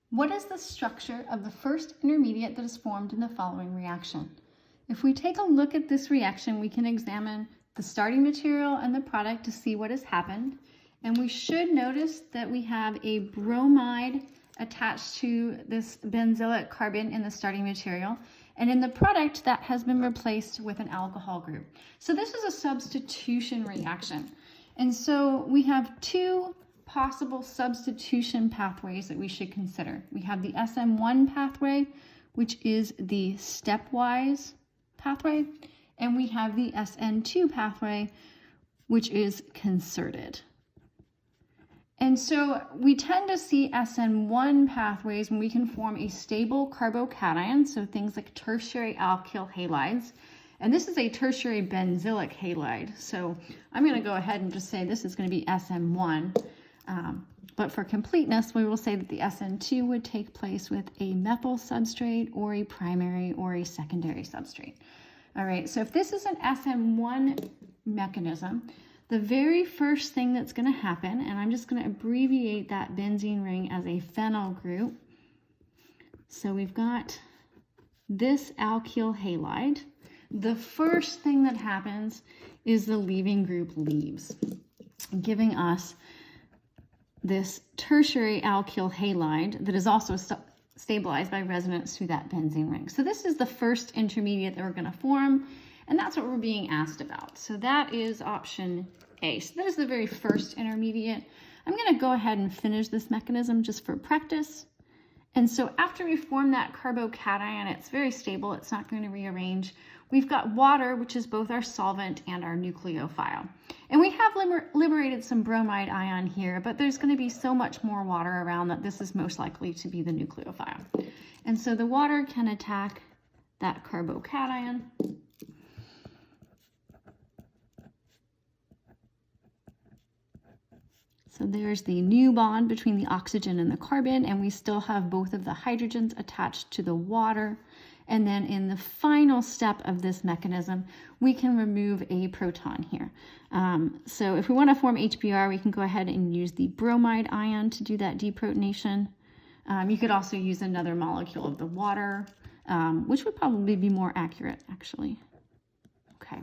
What is the structure of the first intermediate that is formed in the following reaction? If we take a look at this reaction, we can examine the starting material and the product to see what has happened. And we should notice that we have a bromide attached to this benzylic carbon in the starting material. And in the product, that has been replaced with an alcohol group. So this is a substitution reaction. And so we have two possible substitution pathways that we should consider. We have the Sn1 pathway, which is the stepwise pathway, and we have the Sn2 pathway, which is concerted. And so we tend to see Sn1 pathways when we can form a stable carbocation, so things like tertiary alkyl halides. And this is a tertiary benzylic halide. So I'm going to go ahead and just say this is going to be Sn1. But for completeness, we will say that the Sn2 would take place with a methyl substrate or a primary or a secondary substrate. All right, so if this is an Sn1 mechanism, the very first thing that's going to happen, and I'm just going to abbreviate that benzene ring as a phenyl group. So we've got this alkyl halide. The first thing that happens is the leaving group leaves, giving us this tertiary alkyl halide that is also stabilized by resonance through that benzene ring. So this is the first intermediate that we're going to form, and that's what we're being asked about. So that is option A. So that is the very first intermediate. I'm going to go ahead and finish this mechanism just for practice. And so after we form that carbocation, it's very stable, it's not going to rearrange. We've got water, which is both our solvent and our nucleophile. And we have liberated some bromide ion here, but there's going to be so much more water around that this is most likely to be the nucleophile. And so the water can attack that carbocation. So there's the new bond between the oxygen and the carbon, and we still have both of the hydrogens attached to the water. And then in the final step of this mechanism, we can remove a proton here. So if we want to form HBr, we can go ahead and use the bromide ion to do that deprotonation. You could also use another molecule of the water, which would probably be more accurate, actually. Okay,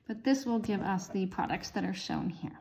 but this will give us the products that are shown here.